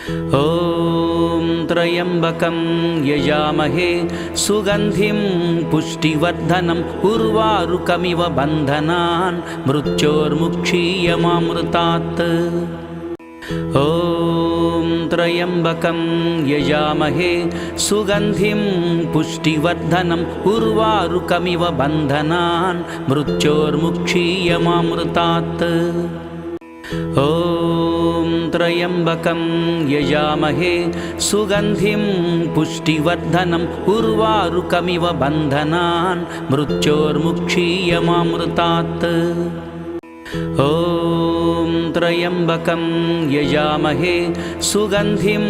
ॐ त्र्यम्बकं यजामहे सुगन्धिं पुष्टिवर्धनम् उर्वारुकमिव बन्धनान् मृत्योर्मुक्षीयमामृतात्। ॐ त्र्यम्बकं यजामहे सुगन्धिं पुष्टिवर्धनम् उर्वारुकमिव बन्धनान् मृत्योर्मुक्षीयमामृतात्। ॐ त्र्यम्बकं यजामहे सुगन्धिं पुष्टिवर्धनम् उर्वारुकमिव बन्धनान् मृत्योर्मुक्षीयमामृतात्। ॐ त्र्यम्बकं यजामहे सुगन्धिं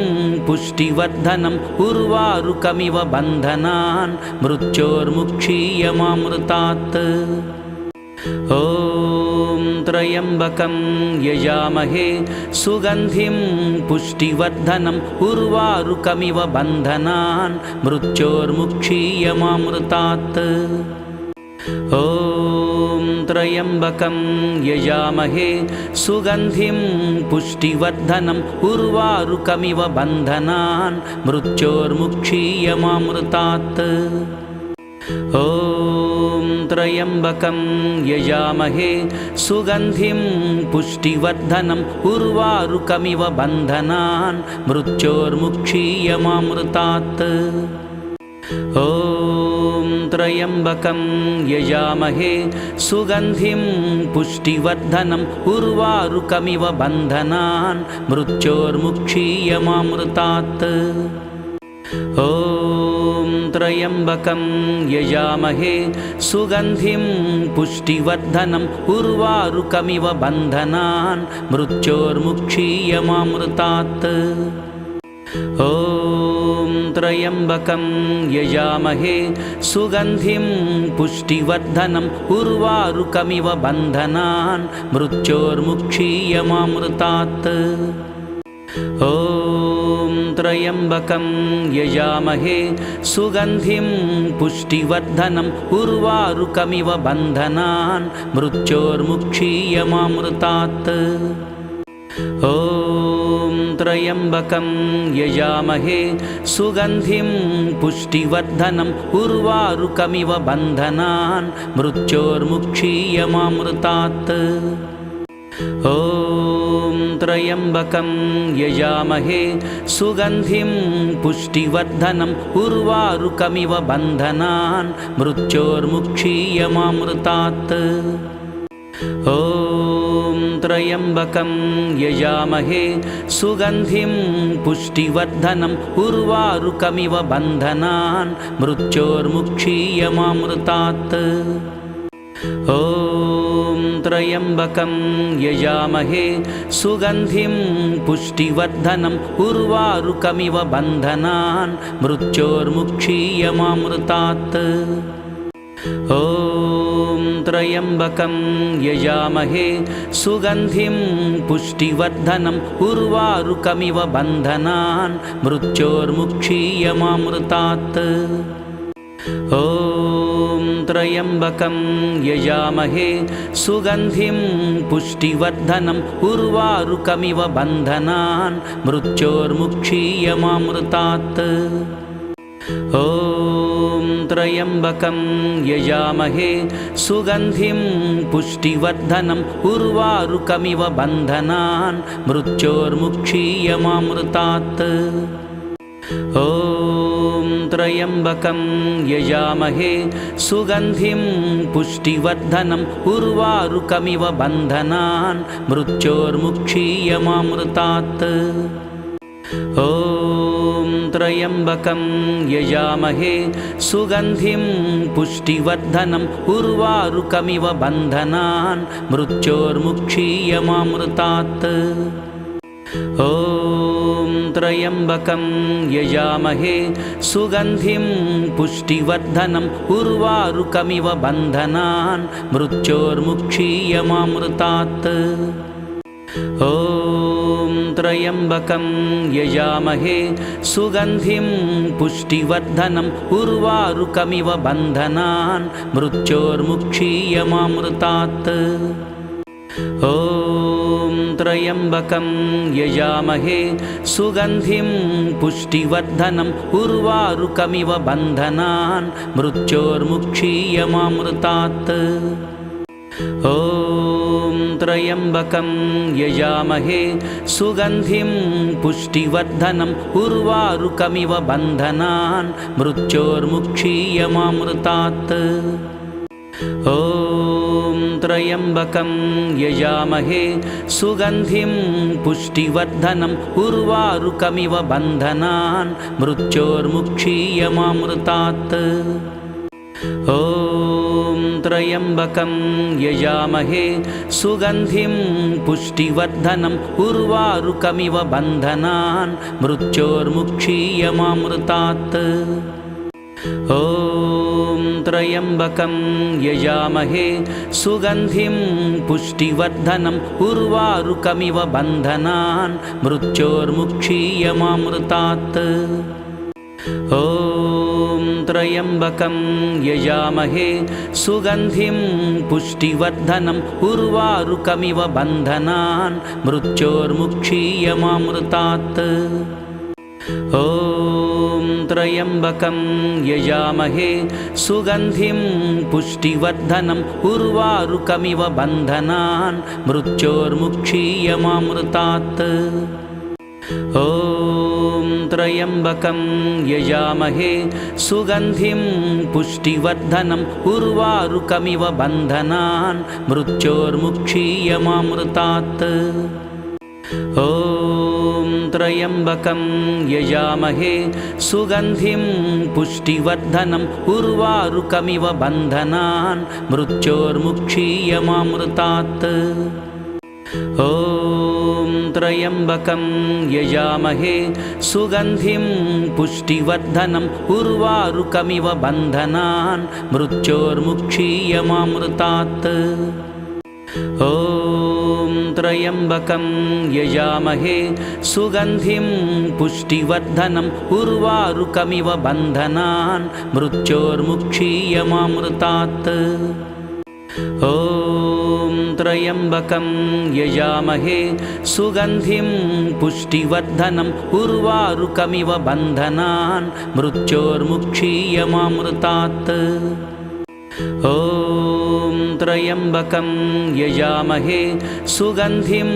पुष्टिवर्धनम् उर्वारुकमिव बन्धनान् मृत्योर्मुक्षीयमामृतात्। ॐ त्र्यम्बकं यजामहे सुगन्धिं पुष्टिवर्धनम् उर्वारुकमिव बन्धनान् मृत्योर्मुक्षीयमामृतात्। ॐ त्र्यम्बकं यजामहे सुगन्धिं पुष्टिवर्धनम् उर्वारुकमिव बन्धनान् मृत्योर्मुक्षीयमामृतात्। ॐ त्र्यम्बकं यजामहे सुगन्धिं पुष्टिवर्धनम् उर्वारुकमिव बन्धनान् मृत्योर्मुक्षीयमामृतात्। ॐ त्र्यम्बकं यजामहे सुगन्धिं पुष्टिवर्धनम् उर्वारुकमिव बन्धनान् मृत्योर्मुक्षीयमामृतात्। ॐ त्र्यम्बकं यजामहे सुगन्धिं पुष्टिवर्धनम् उर्वारुकमिव बन्धनान् मृत्योर्मुक्षीयमामृतात्। ॐ त्र्यम्बकं यजामहे सुगन्धिं पुष्टिवर्धनम् उर्वारुकमिव बन्धनान् मृत्योर्मुक्षीयमामृतात्। ॐ त्र्यम्बकं यजामहे सुगन्धिं पुष्टिवर्धनम् उर्वारुकमिव बन्धनान् मृत्योर्मुक्षीयमामृतात्। ॐ त्र्यम्बकं यजामहे सुगन्धिं पुष्टिवर्धनम् उर्वारुकमिव बन्धनान् मृत्योर्मुक्षीयमामृतात्। ॐ त्र्यम्बकं यजामहे सुगन्धिं पुष्टिवर्धनम् उर्वारुकमिव बन्धनान् मृत्योर्मुक्षीयमामृतात्। ॐ त्र्यम्बकं यजामहे सुगन्धिं पुष्टिवर्धनम् उर्वारुकमिव बन्धनान् मृत्योर्मुक्षीयमामृतात्। ॐ त्र्यम्बकं यजामहे सुगन्धिं पुष्टिवर्धनम् उर्वारुकमिव बन्धनान् मृत्योर्मुक्षीयमामृतात्। ॐ त्र्यम्बकं यजामहे सुगन्धिं पुष्टिवर्धनम् उर्वारुकमिव बन्धनान् मृत्योर्मुक्षीयमामृतात्। ॐ त्र्यम्बकं यजामहे सुगन्धिं पुष्टिवर्धनम् उर्वारुकमिव बन्धनान् मृत्योर्मुक्षीयमामृतात्। ॐ त्र्यम्बकं यजामहे सुगन्धिं पुष्टिवर्धनम् उर्वारुकमिव बन्धनान् मृत्योर्मुक्षीयमामृतात्। ॐ त्र्यम्बकं यजामहे सुगन्धिं पुष्टिवर्धनम् उर्वारुकमिव बन्धनान् मृत्योर्मुक्षीयमामृतात्। ॐ त्र्यम्बकं यजामहे सुगन्धिं पुष्टिवर्धनम् उर्वारुकमिव बन्धनान् मृत्योर्मुक्षीयमामृतात्। ॐ त्र्यम्बकं यजामहे सुगन्धिं पुष्टिवर्धनम् उर्वारुकमिव बन्धनान् मृत्योर्मुक्षीयमामृतात्। ॐ त्र्यम्बकं यजामहे सुगन्धिं पुष्टिवर्धनम् उर्वारुकमिव बन्धनान् मृत्योर्मुक्षीयमामृतात्। ॐ त्र्यम्बकं यजामहे सुगन्धिं पुष्टिवर्धनम् उर्वारुकमिव बन्धनान् मृत्योर्मुक्षीयमामृतात् ॐ त्र्यम्बकं यजामहे सुगन्धिं पुष्टिवर्धनम् उर्वारुकमिव बन्धनान् मृत्योर्मुक्षीयमामृतात् ॐ त्र्यम्बकं यजामहे सुगन्धिं पुष्टिवर्धनम् उर्वारुकमिव बन्धनान् मृत्योर्मुक्षीयमामृतात् ॐ त्र्यम्बकं यजामहे सुगन्धिं पुष्टिवर्धनम् उर्वारुकमिव बन्धनान् मृत्योर्मुक्षीयमामृतात् ॐ त्र्यम्बकं यजामहे सुगन्धिं पुष्टिवर्धनम् उर्वारुकमिव बन्धनान् मृत्योर्मुक्षीयमामृतात् ॐ त्र्यम्बकं यजामहे सुगन्धिं पुष्टिवर्धनम् उर्वारुकमिव बन्धनान् मृत्योर्मुक्षीयमामृतात् ॐ त्र्यम्बकं यजामहे सुगन्धिं पुष्टिवर्धनम् उर्वारुकमिव बन्धनान् मृत्योर्मुक्षीयमामृतात् ॐ त्र्यम्बकं यजामहे सुगन्धिं पुष्टिवर्धनम् उर्वारुकमिव बन्धनान् मृत्योर्मुक्षीयमामृतात् ॐ त्र्यम्बकं यजामहे सुगन्धिं पुष्टिवर्धनम् उर्वारुकमिव बन्धनान् मृत्योर्मुक्षीयमामृतात् ॐ त्र्यम्बकं यजामहे सुगन्धिं पुष्टिवर्धनम् उर्वारुकमिव बन्धनान् मृत्योर्मुक्षीयमामृतात् ॐ त्र्यम्बकं यजामहे सुगन्धिं पुष्टिवर्धनम् उर्वारुकमिव बन्धनान् मृत्योर्मुक्षीयमामृतात् ॐ त्र्यम्बकं यजामहे सुगन्धिं पुष्टिवर्धनम् उर्वारुकमिव बन्धनान् मृत्योर्मुक्षीयमामृतात् ॐ त्र्यम्बकं यजामहे सुगन्धिं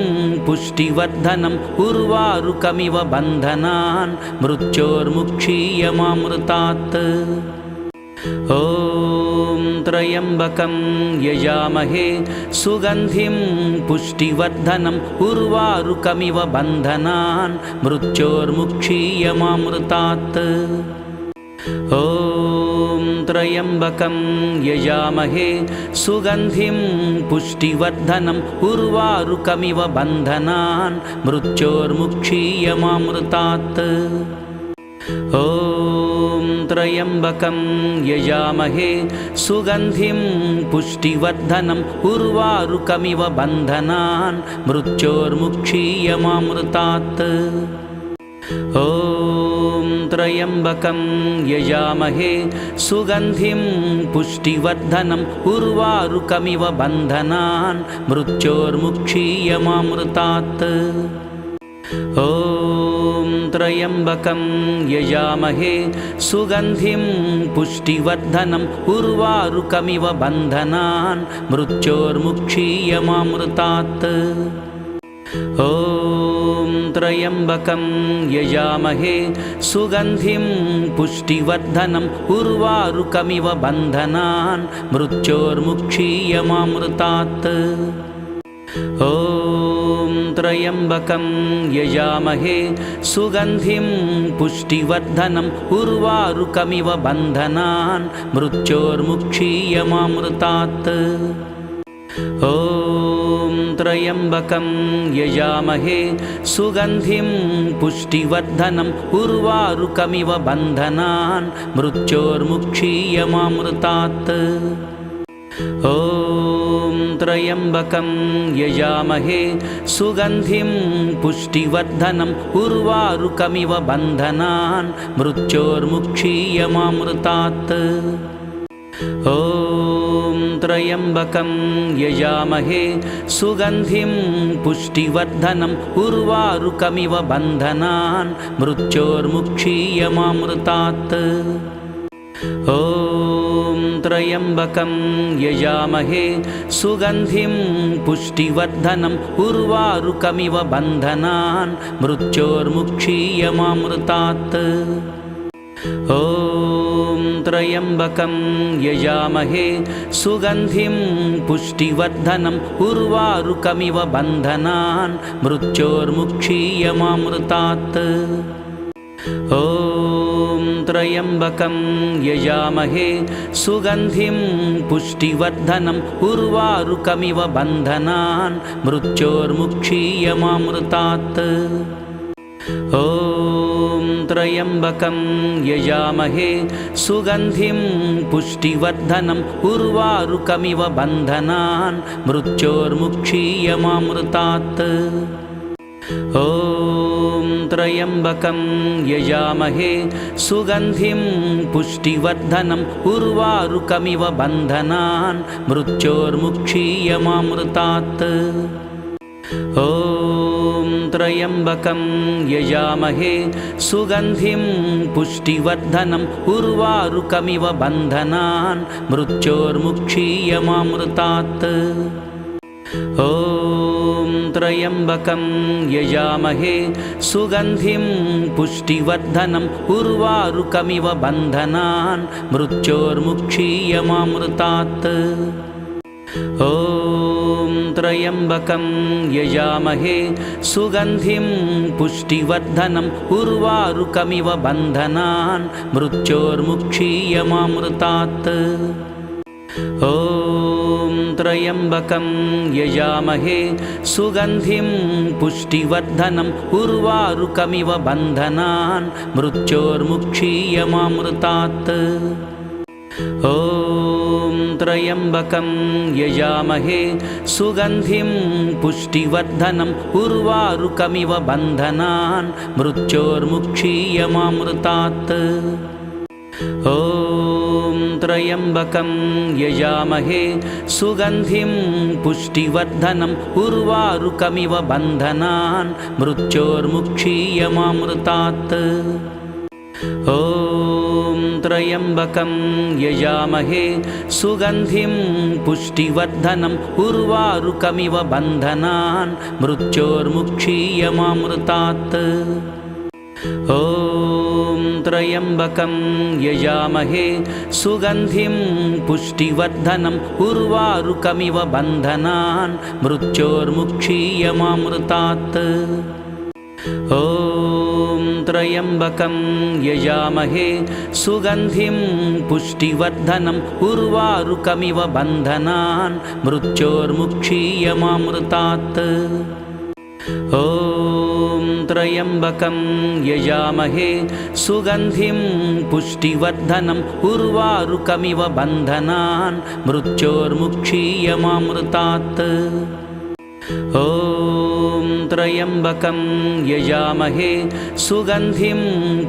पुष्टिवर्धनम् उर्वारुकमिव बन्धनान् मृत्योर्मुक्षीयमामृतात् ॐ त्र्यम्बकं यजामहे सुगन्धिं पुष्टिवर्धनम् उर्वारुकमिव बन्धनान् मृत्योर्मुक्षीयमामृतात् ॐ त्र्यम्बकं यजामहे सुगन्धिं पुष्टिवर्धनम् उर्वारुकमिव बन्धनान् मृत्योर्मुक्षीयमामृतात् ॐ त्र्यम्बकं यजामहे सुगन्धिं पुष्टिवर्धनम् उर्वारुकमिव बन्धनान् मृत्योर्मुक्षीयमामृतात् ॐ त्र्यम्बकं यजामहे सुगन्धिं पुष्टिवर्धनम् उर्वारुकमिव बन्धनान् मृत्योर्मुक्षीयमामृतात् ॐ त्र्यम्बकं यजामहे सुगन्धिं पुष्टिवर्धनम् उर्वारुकमिव बन्धनान् मृत्योर्मुक्षीयमामृतात् ॐ त्र्यम्बकं यजामहे सुगन्धिं पुष्टिवर्धनम् उर्वारुकमिव बन्धनान् मृत्योर्मुक्षीयमामृतात् ॐ त्र्यम्बकं यजामहे सुगन्धिं पुष्टिवर्धनम् उर्वारुकमिव बन्धनान् मृत्योर्मुक्षीयमामृतात् ॐ त्र्यम्बकं यजामहे सुगन्धिं पुष्टिवर्धनम् उर्वारुकमिव बन्धनान् मृत्योर्मुक्षीयमामृतात् ॐ त्र्यम्बकं यजामहे सुगन्धिं पुष्टिवर्धनम् उर्वारुकमिव बन्धनान् मृत्योर्मुक्षीयमामृतात् ॐ त्र्यम्बकं यजामहे सुगन्धिं पुष्टिवर्धनम् उर्वारुकमिव बन्धनान् मृत्योर्मुक्षीयमामृतात् ॐ त्र्यम्बकं यजामहे सुगन्धिं पुष्टिवर्धनम् उर्वारुकमिव बन्धनान् मृत्योर्मुक्षीयमामृतात् ॐ त्र्यम्बकं यजामहे सुगन्धिं पुष्टिवर्धनम् उर्वारुकमिव बन्धनान् मृत्योर्मुक्षीयमामृतात् ॐ त्र्यम्बकं यजामहे सुगन्धिं पुष्टिवर्धनम् उर्वारुकमिव बन्धनान् मृत्योर्मुक्षीयमामृतात् ॐ त्र्यम्बकं यजामहे सुगन्धिं पुष्टिवर्धनम् उर्वारुकमिव बन्धनान् मृत्योर्मुक्षीयमामृतात् ॐ त्र्यम्बकं यजामहे सुगन्धिं पुष्टिवर्धनम् उर्वारुकमिव बन्धनान् मृत्योर्मुक्षीयमामृतात् ॐ त्र्यम्बकं यजामहे सुगन्धिं पुष्टिवर्धनम् उर्वारुकमिव बन्धनान् मृत्योर्मुक्षीयमामृतात् ॐ त्र्यम्बकं यजामहे सुगन्धिं पुष्टिवर्धनम् उर्वारुकमिव बन्धनान् मृत्योर्मुक्षीयमामृतात् ॐ त्र्यम्बकं यजामहे सुगन्धिं पुष्टिवर्धनम् उर्वारुकमिव बन्धनान् मृत्योर्मुक्षीयमामृतात् ॐ त्र्यम्बकं यजामहे सुगन्धिं पुष्टिवर्धनम् उर्वारुकमिव बन्धनान् मृत्योर्मुक्षीयमामृतात् ॐ त्र्यम्बकं यजामहे सुगन्धिं पुष्टिवर्धनम् उर्वारुकमिव बन्धनान् मृत्योर्मुक्षीयमामृतात् ॐ त्र्यम्बकं यजामहे सुगन्धिं पुष्टिवर्धनम् उर्वारुकमिव बन्धनान् मृत्योर्मुक्षीयमामृतात् ॐ त्र्यम्बकं यजामहे सुगन्धिं पुष्टिवर्धनम् उर्वारुकमिव बन्धनान् मृत्योर्मुक्षीयमामृतात् ॐ त्र्यम्बकं यजामहे सुगन्धिं पुष्टिवर्धनम् उर्वारुकमिव बन्धनान् मृत्योर्मुक्षीयमामृतात् ॐ त्र्यम्बकं यजामहे सुगन्धिं पुष्टिवर्धनम् उर्वारुकमिव बन्धनान् मृत्योर्मुक्षीयमामृतात् ॐ त्र्यम्बकं यजामहे सुगन्धिं पुष्टिवर्धनम् उर्वारुकमिव बन्धनान् मृत्योर्मुक्षीयमामृतात् ॐ त्र्यम्बकं यजामहे सुगन्धिं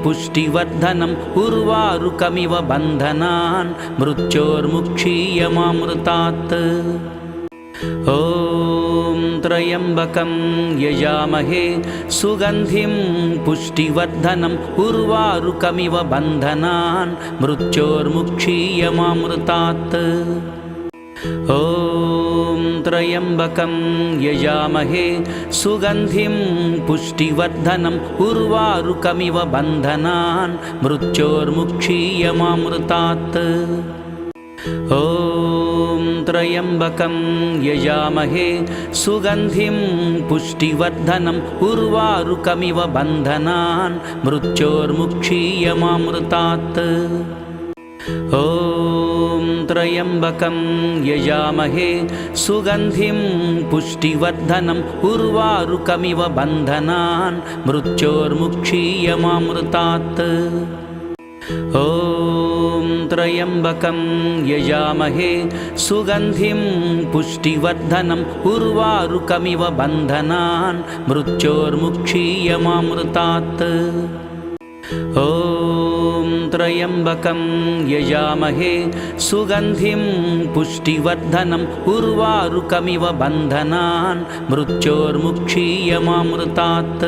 पुष्टिवर्धनम् उर्वारुकमिव बन्धनान् मृत्योर्मुक्षीयमामृतात् ॐ त्र्यम्बकं यजामहे सुगन्धिं पुष्टिवर्धनम् उर्वारुकमिव बन्धनान् मृत्योर्मुक्षीयमामृतात् ॐ त्र्यम्बकं यजामहे सुगन्धिं पुष्टिवर्धनम् उर्वारुकमिव बन्धनान् मृत्योर्मुक्षीयमामृतात् ॐ त्र्यम्बकं यजामहे सुगन्धिं पुष्टिवर्धनम् उर्वारुकमिव बन्धनान् मृत्योर्मुक्षीयमामृतात् ॐ त्र्यम्बकं यजामहे सुगन्धिं पुष्टिवर्धनम् उर्वारुकमिव बन्धनान् मृत्योर्मुक्षीयमामृतात् ॐ त्र्यम्बकं यजामहे सुगन्धिं पुष्टिवर्धनम् उर्वारुकमिव बन्धनान् मृत्योर्मुक्षीयमामृतात् ॐ त्र्यम्बकं यजामहे सुगन्धिं पुष्टिवर्धनम् उर्वारुकमिव बन्धनान् मृत्योर्मुक्षीयमामृतात्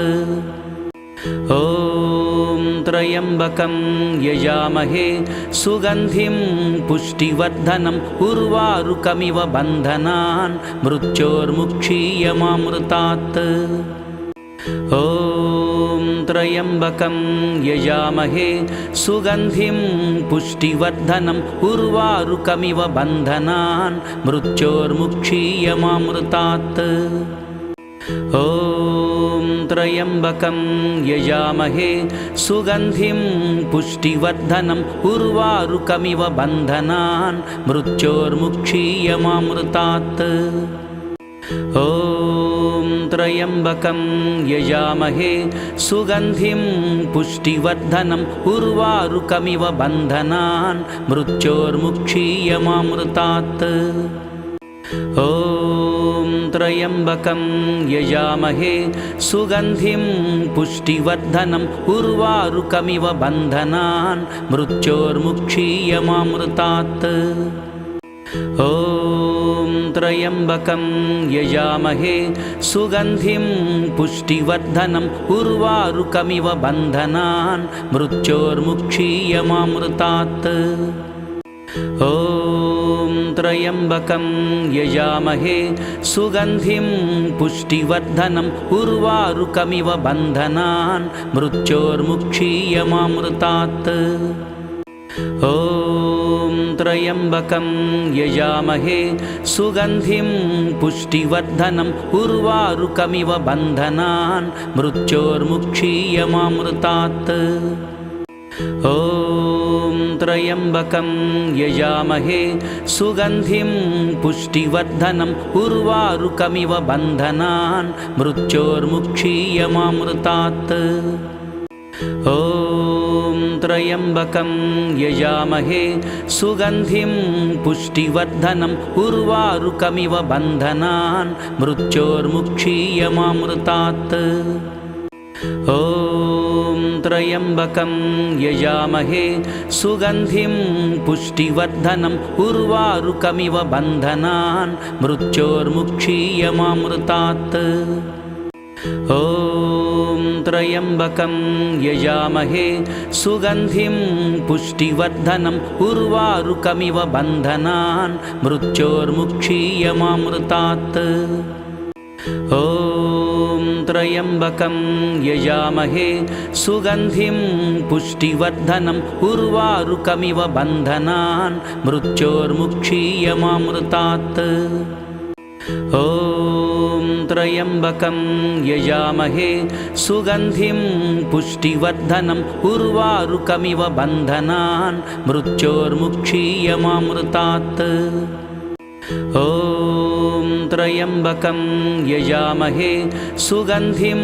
ॐ त्र्यम्बकं यजामहे सुगन्धिं पुष्टिवर्धनम् उर्वारुकमिव बन्धनान् मृत्योर्मुक्षीयमामृतात् ॐ त्र्यम्बकं यजामहे सुगन्धिं पुष्टिवर्धनम् उर्वारुकमिव बन्धनान् मृत्योर्मुक्षीयमामृतात् ॐ त्र्यम्बकं यजामहे सुगन्धिं पुष्टिवर्धनम् उर्वारुकमिव बन्धनान् मृत्योर्मुक्षीयमामृतात् ॐ त्र्यम्बकं यजामहे सुगन्धिं पुष्टिवर्धनम् उर्वारुकमिव बन्धनान् मृत्योर्मुक्षीयमामृतात् ॐ त्र्यम्बकं यजामहे सुगन्धिं पुष्टिवर्धनम् उर्वारुकमिव बन्धनान् मृत्योर्मुक्षीयमामृतात् ॐ त्र्यम्बकं यजामहे सुगन्धिं पुष्टिवर्धनम् उर्वारुकमिव बन्धनान् मृत्योर्मुक्षीयमामृतात् ॐ त्र्यम्बकं यजामहे सुगन्धिं पुष्टिवर्धनम् उर्वारुकमिव बन्धनान् मृत्योर्मुक्षीयमामृतात् ॐ त्र्यम्बकं यजामहे सुगन्धिं पुष्टिवर्धनम् उर्वारुकमिव बन्धनान् मृत्योर्मुक्षीयमामृतात् ॐ त्र्यम्बकं यजामहे सुगन्धिं पुष्टिवर्धनम् उर्वारुकमिव बन्धनान् मृत्योर्मुक्षीयमामृतात् ॐ त्र्यम्बकं यजामहे सुगन्धिं पुष्टिवर्धनम् उर्वारुकमिव बन्धनान् मृत्योर्मुक्षीयमामृतात् ॐ त्र्यम्बकं यजामहे सुगन्धिं पुष्टिवर्धनम् उर्वारुकमिव बन्धनान् मृत्योर्मुक्षीयमामृतात् ॐ त्र्यम्बकं यजामहे सुगन्धिं पुष्टिवर्धनम् उर्वारुकमिव बन्धनान् मृत्योर्मुक्षीयमामृतात् ॐ त्र्यम्बकं यजामहे सुगन्धिं पुष्टिवर्धनम् उर्वारुकमिव बन्धनान् मृत्योर्मुक्षीयमामृतात् ॐ त्र्यम्बकं यजामहे सुगन्धिं पुष्टिवर्धनम् उर्वारुकमिव बन्धनान् मृत्योर्मुक्षीयमामृतात् ॐ त्र्यम्बकं यजामहे सुगन्धिं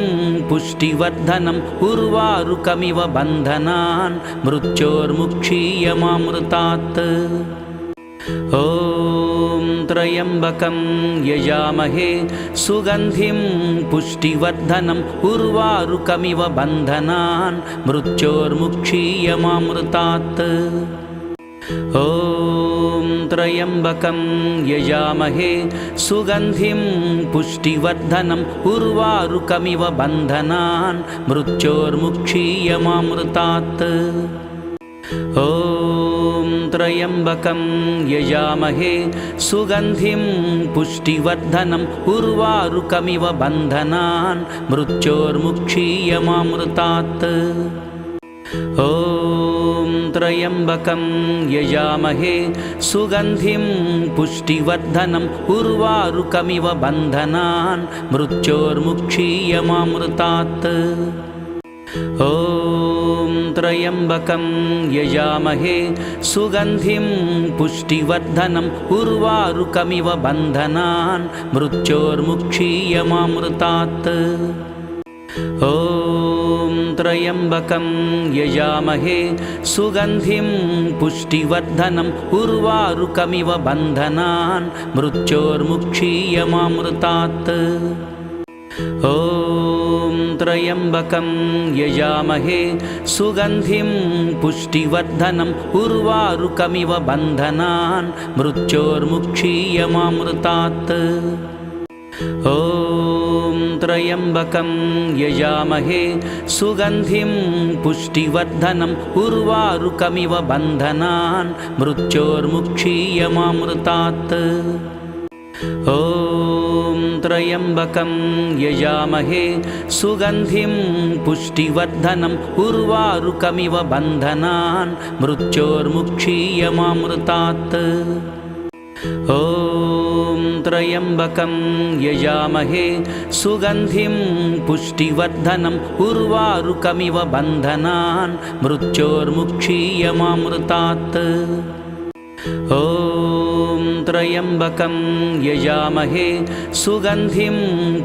पुष्टिवर्धनम् उर्वारुकमिव बन्धनान् मृत्योर्मुक्षीयमामृतात् ॐ त्र्यम्बकं यजामहे सुगन्धिं पुष्टिवर्धनम् उर्वारुकमिव बन्धनान् मृत्योर्मुक्षीयमामृतात् ॐ त्र्यम्बकं यजामहे सुगन्धिं पुष्टिवर्धनम् उर्वारुकमिव बन्धनान् मृत्योर्मुक्षीयमामृतात् ॐ त्र्यम्बकं यजामहे सुगन्धिं पुष्टिवर्धनम् उर्वारुकमिव बन्धनान् मृत्योर्मुक्षीयमामृतात् ॐ त्र्यम्बकं यजामहे सुगन्धिं पुष्टिवर्धनम् उर्वारुकमिव बन्धनान् मृत्योर्मुक्षीयमामृतात् ॐ त्र्यम्बकं यजामहे सुगन्धिं पुष्टिवर्धनम् उर्वारुकमिव बन्धनान् मृत्योर्मुक्षीयमामृतात् ॐ त्र्यम्बकं यजामहे सुगन्धिं पुष्टिवर्धनम् उर्वारुकमिव बन्धनान् मृत्योर्मुक्षीयमामृतात् ॐ त्र्यम्बकं यजामहे सुगन्धिं पुष्टिवर्धनम् उर्वारुकमिव बन्धनान् मृत्योर्मुक्षीयमामृतात् ॐ त्र्यम्बकं यजामहे सुगन्धिं पुष्टिवर्धनम् उर्वारुकमिव बन्धनान् मृत्योर्मुक्षीयमामृतात् ॐ त्र्यम्बकं यजामहे सुगन्धिं पुष्टिवर्धनम् उर्वारुकमिव बन्धनान् मृत्योर्मुक्षीयमामृतात् ॐ त्र्यम्बकं यजामहे सुगन्धिं पुष्टिवर्धनम् उर्वारुकमिव बन्धनान् मृत्योर्मुक्षीयमामृतात् ॐ त्र्यम्बकं यजामहे सुगन्धिं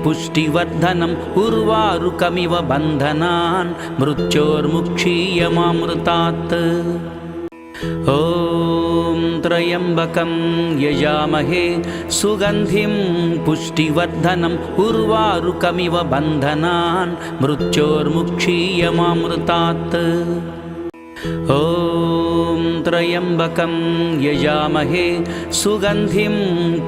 पुष्टिवर्धनम् उर्वारुकमिव बन्धनान् मृत्योर्मुक्षीयमामृतात् ॐ त्र्यम्बकं यजामहे सुगन्धिं पुष्टिवर्धनम् उर्वारुकमिव बन्धनान् मृत्योर्मुक्षीयमामृतात् ॐ त्र्यम्बकं यजामहे सुगन्धिं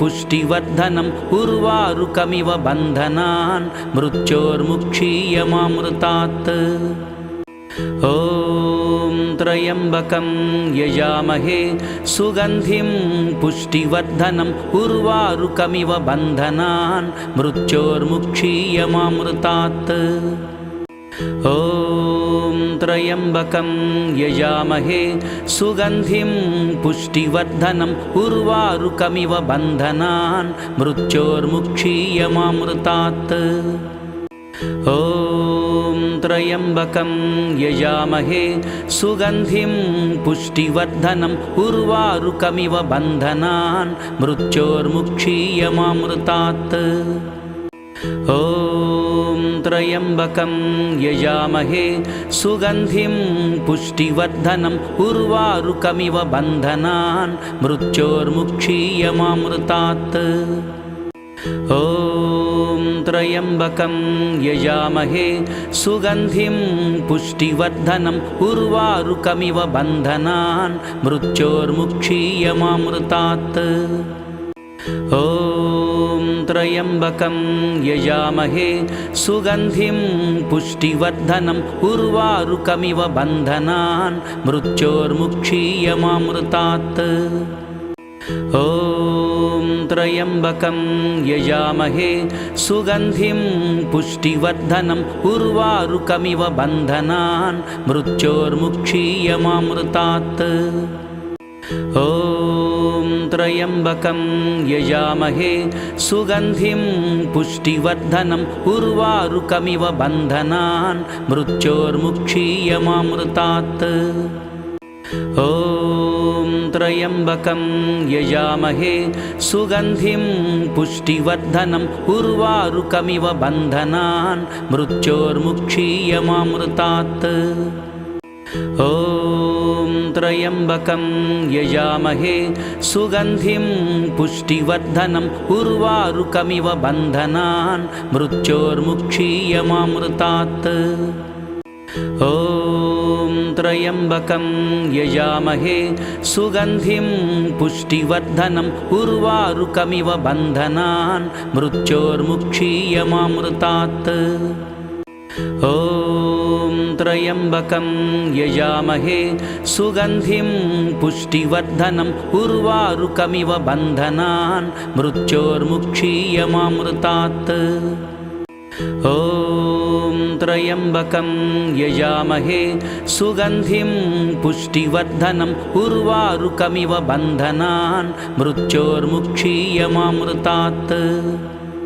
पुष्टिवर्धनम् उर्वारुकमिव बन्धनान् मृत्योर्मुक्षीयमामृतात् ॐ त्र्यम्बकं यजामहे सुगन्धिं पुष्टिवर्धनम् उर्वारुकमिव बन्धनान् मृत्योर्मुक्षीयमामृतात् ॐ त्र्यम्बकं यजामहे सुगन्धिं पुष्टिवर्धनम् उर्वारुकमिव बन्धनान् मृत्योर्मुक्षीयमामृतात् ॐ त्र्यम्बकं यजामहे सुगन्धिं पुष्टिवर्धनम् उर्वारुकमिव बन्धनान् मृत्योर्मुक्षीयमामृतात् ॐ त्र्यम्बकं यजामहे सुगन्धिं पुष्टिवर्धनम् उर्वारुकमिव बन्धनान् मृत्योर्मुक्षीयमामृतात् ॐ त्र्यम्बकं यजामहे सुगन्धिं पुष्टिवर्धनम् उर्वारुकमिव बन्धनान् मृत्योर्मुक्षीयमामृतात् ॐ त्र्यम्बकं यजामहे सुगन्धिं पुष्टिवर्धनम् उर्वारुकमिव बन्धनान् मृत्योर्मुक्षीयमामृतात् ॐ त्र्यम्बकं यजामहे सुगन्धिं पुष्टिवर्धनम् उर्वारुकमिव बन्धनान् मृत्योर्मुक्षीयमामृतात् ॐ त्र्यम्बकं यजामहे सुगन्धिं पुष्टिवर्धनम् उर्वारुकमिव बन्धनान् मृत्योर्मुक्षीयमामृतात् ॐ त्र्यम्बकं यजामहे सुगन्धिं पुष्टिवर्धनम् उर्वारुकमिव बन्धनान् मृत्योर्मुक्षीयमामृतात् ॐ त्र्यम्बकं यजामहे सुगन्धिं पुष्टिवर्धनम् उर्वारुकमिव बन्धनान् मृत्योर्मुक्षीयमामृतात् ॐ त्र्यम्बकं यजामहे सुगन्धिं पुष्टिवर्धनम् उर्वारुकमिव बन्धनान् मृत्योर्मुक्षीयमामृतात् ॐ त्र्यम्बकं यजामहे सुगन्धिं पुष्टिवर्धनम् उर्वारुकमिव बन्धनान् मृत्योर्मुक्षीयमामृतात् ॐ त्र्यम्बकं यजामहे सुगन्धिं पुष्टिवर्धनम् उर्वारुकमिव बन्धनान् मृत्योर्मुक्षीयमामृतात्